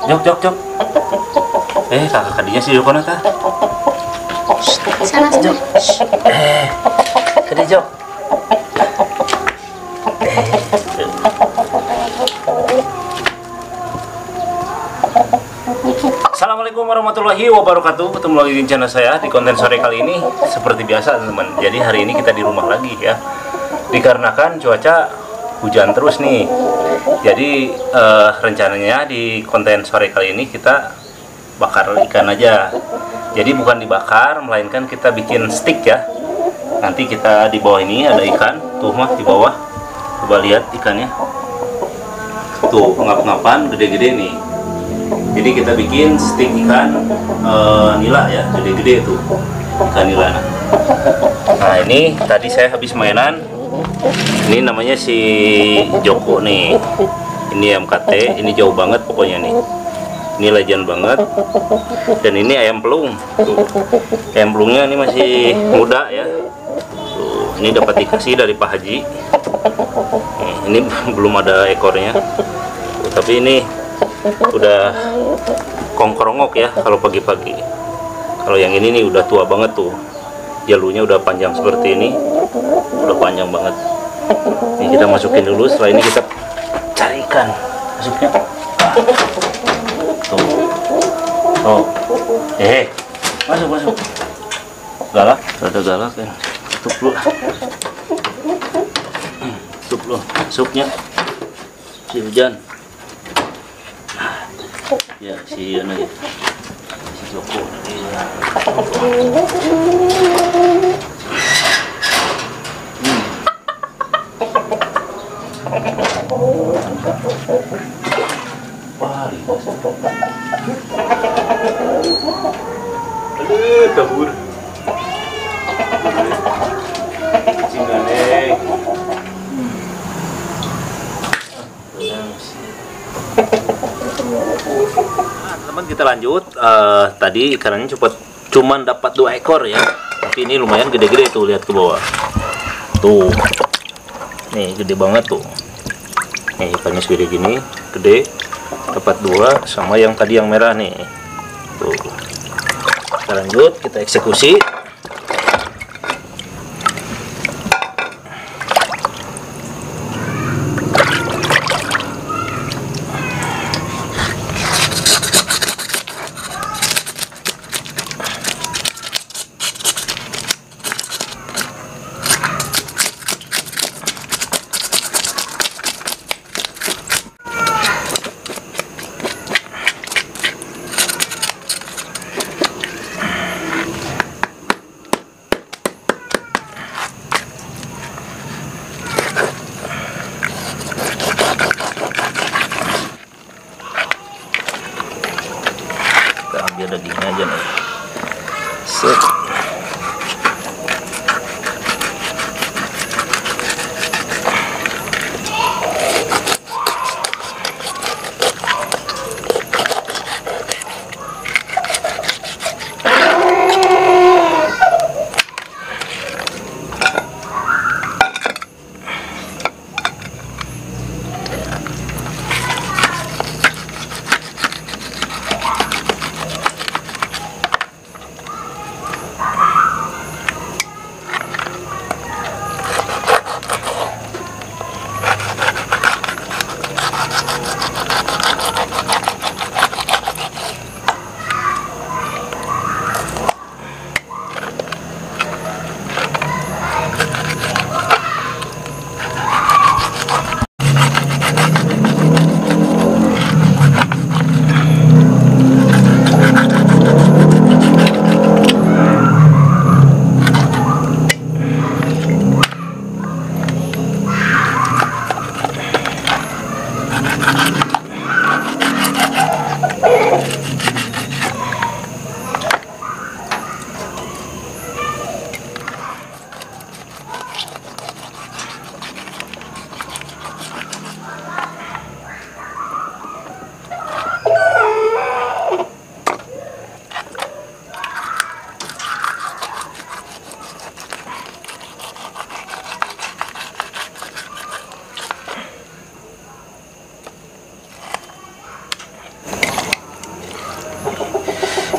Jok, jok, jok. Kakak kadinya si Joko nata. Sana, sana. Kadi Jok. Assalamualaikum warahmatullahi wabarakatuh. Ketemu lagi di channel saya di konten sore kali ini. Seperti biasa teman-teman. Jadi hari ini kita di rumah lagi ya. Dikarenakan cuaca hujan terus nih. Jadi rencananya di konten sore kali ini kita bakar ikan aja. Jadi bukan dibakar, melainkan kita bikin stick ya. Nanti kita di bawah ini ada ikan, tuh mah di bawah. Coba lihat ikannya. Tuh ngap-ngapan gede-gede nih. Jadi kita bikin stick ikan nila ya, gede-gede tuh ikan nila. Nah ini tadi saya habis mainan. Ini namanya si Joko nih. Ini MKT, ini jauh banget pokoknya nih. Ini legend banget. Dan ini ayam pelung. Tuh. Ayam pelungnya ini masih muda ya. Tuh, ini dapat dikasih dari Pak Haji. Ini belum ada ekornya. Tuh, tapi ini udah kongkrongok ya kalau pagi-pagi. Kalau yang ini nih udah tua banget tuh. Jalurnya udah panjang seperti ini. Udah panjang banget. Ini kita masukin dulu, setelah ini kita cari ikan. Masuknya. Tuh. Oh. Masuk, masuk. Galak, ada galak kan. Tutup dulu. Tutup dulu. Masuknya. Si hujan. Ya, si Ian aja. Si Joko tadi. Wah, kabur. Cinganeng. Teman kita lanjut. Tadi ikannya cuman dapat 2 ekor ya. Tapi ini lumayan gede-gede tuh, lihat ke bawah. Tuh. Nih gede banget tuh. Nih ikannya segede gini, gede. Dapat 2 sama yang tadi yang merah nih. Tuh. Kita lanjut, kita eksekusi. Ambil dagingnya aja nih. Set.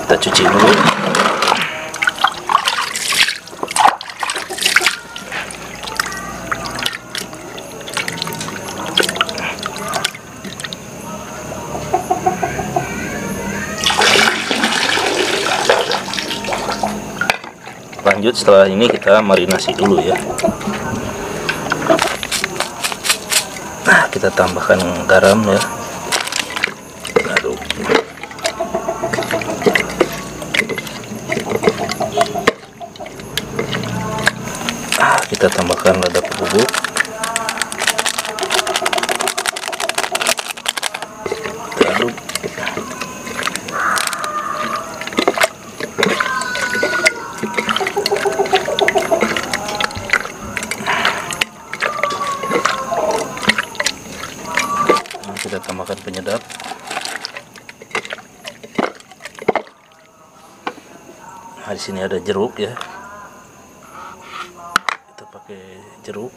Kita cuci dulu. Lanjut, setelah ini kita marinasi dulu ya. Nah, kita tambahkan garam ya. Aduk. Kita tambahkan lada bubuk. Kita aduk. Kita tambahkan penyedap. Nah, di sini ada jeruk ya. Kita pakai jeruk.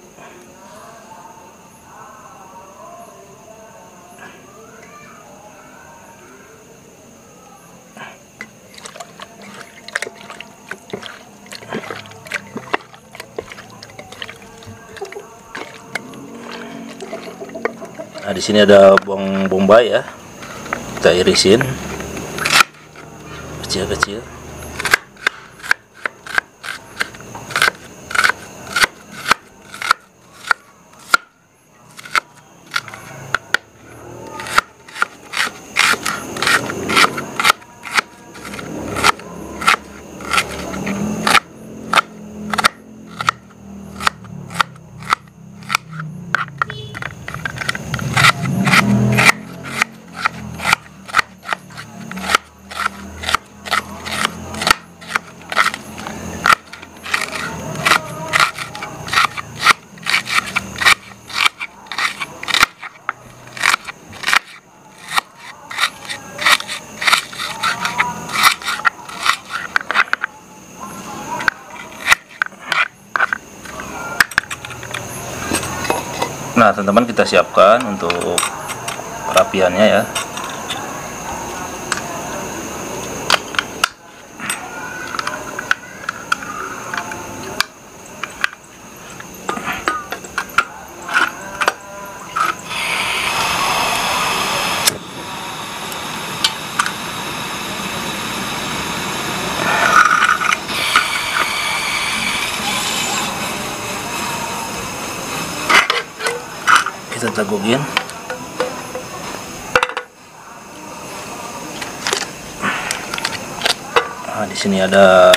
Nah, di sini ada bawang bombay ya. Kita irisin kecil-kecil. Nah, teman-teman, kita siapkan untuk perapiannya ya. Kita tagukin. Nah, di sini ada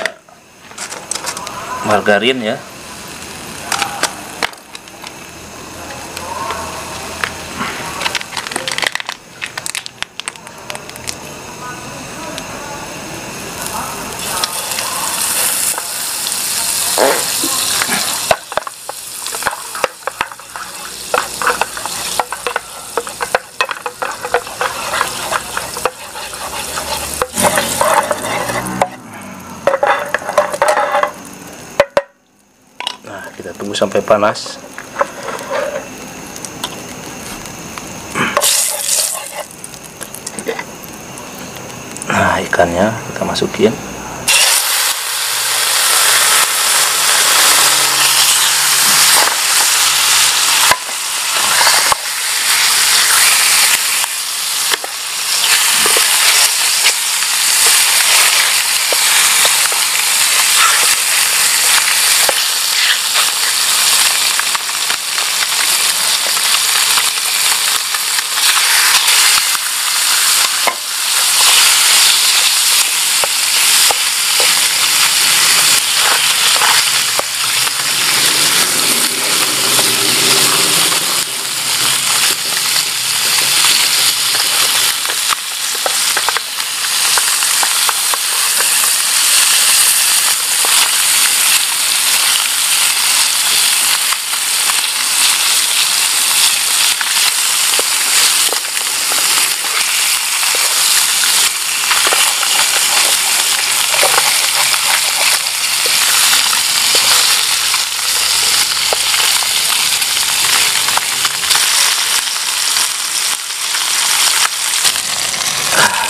margarin ya. Kita tunggu sampai panas. Nah, ikannya kita masukin.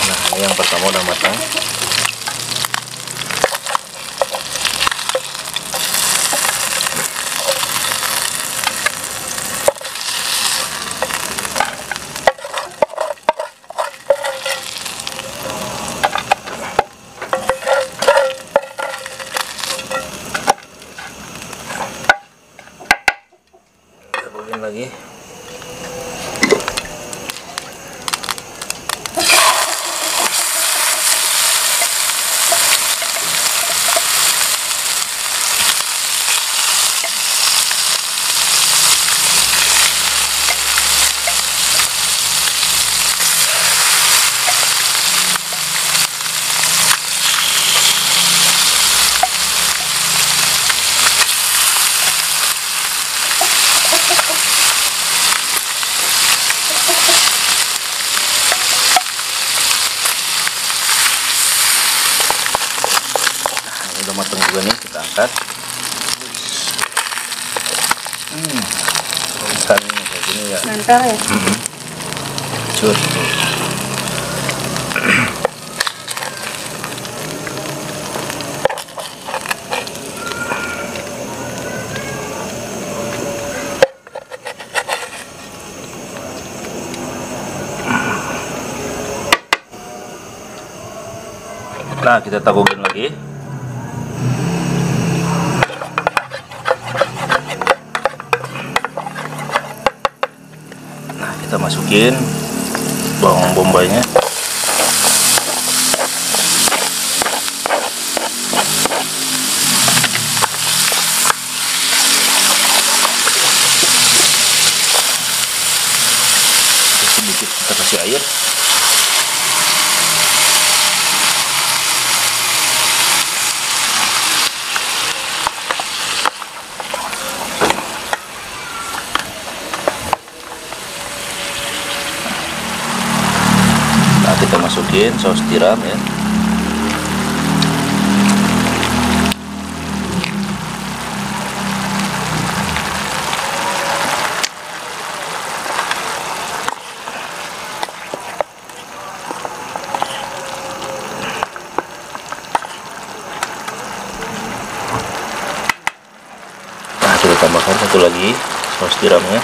Nah, ini yang pertama udah matang. udah matang juga nih, kita angkat. Ikan kayak gini ya. Nempel ya. Cut. Nah, kita tabukin lagi. Nah, kita masukin bawang bombaynya. Sedikit kita kasih air. Nah, kita masukin saus tiram ya. Nah, kita tambahkan satu lagi saus tiramnya.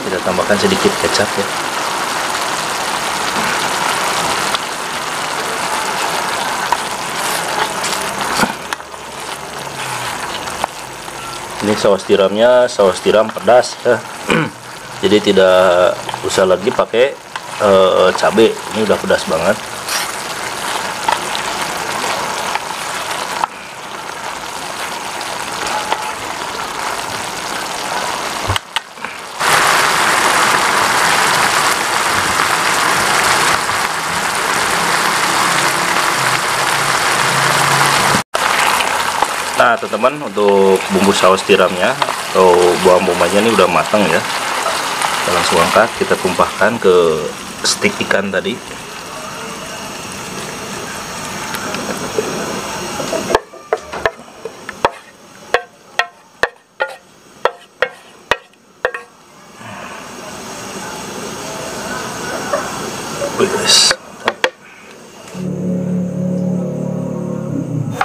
Kita tambahkan sedikit kecap ya. Ini saus tiramnya saus tiram pedas ya. Jadi tidak usah lagi pakai cabai, ini udah pedas banget. Nah teman-teman, untuk bumbu saus tiramnya atau bawang bombanya ini udah matang ya. Kita langsung angkat, kita tumpahkan ke stik ikan tadi. Guys.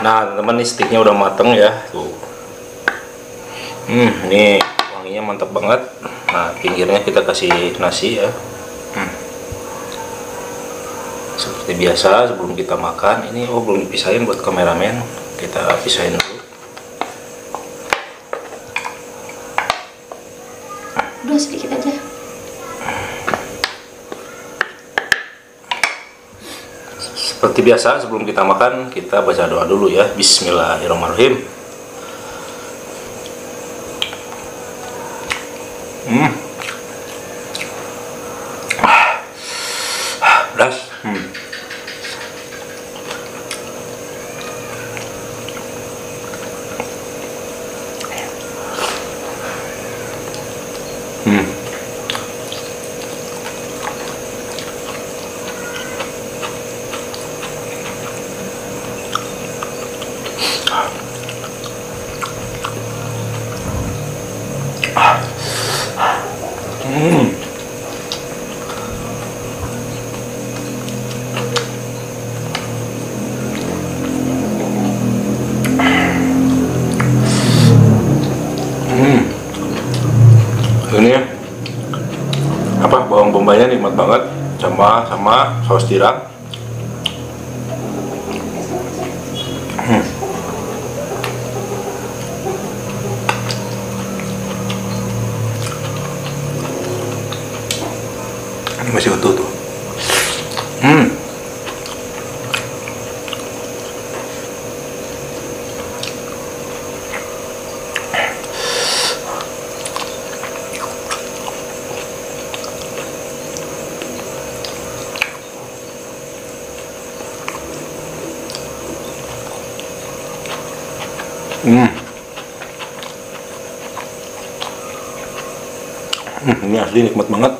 Nah teman-teman, ini stiknya udah mateng ya tuh. Ini wanginya mantap banget. Nah pinggirnya kita kasih nasi ya. Seperti biasa sebelum kita makan ini, belum dipisahin buat kameramen, kita pisahin dulu. Udah sedikit aja. Seperti biasa sebelum kita makan, kita baca doa dulu ya. Bismillahirrahmanirrahim. Pedas. Ini apa, bawang bombaynya nikmat banget sama saus tiram. Ini masih utuh tuh. Ini asli nikmat banget.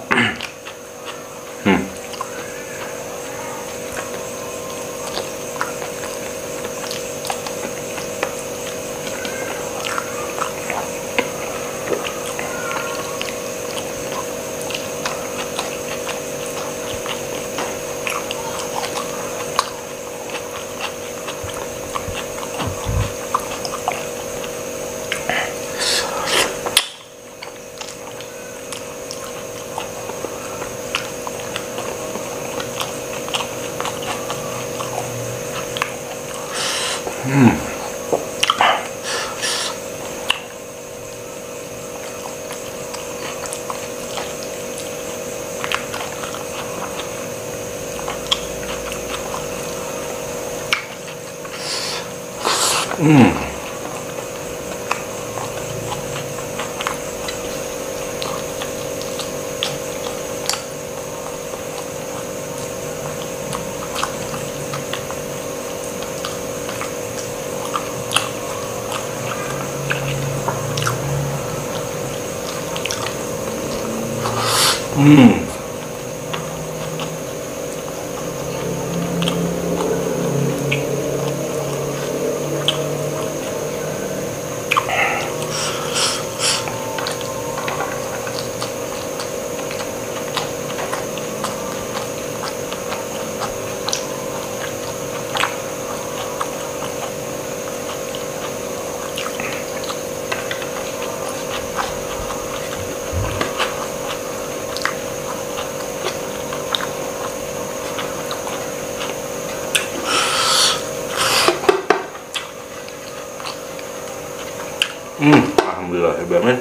Alhamdulillah ya banget.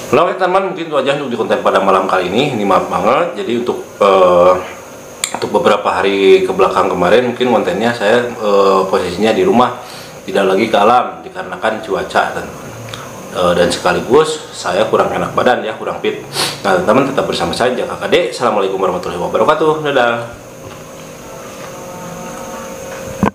Halo teman-teman, mungkin itu aja untuk di konten pada malam kali ini. Ini maaf banget. Jadi untuk beberapa hari ke belakang kemarin mungkin kontennya saya posisinya di rumah, tidak lagi ke alam dikarenakan cuaca dan sekaligus saya kurang enak badan ya, kurang fit. Nah teman-teman tetap bersama saya Kakak Ade. Assalamualaikum warahmatullahi wabarakatuh. Dadah.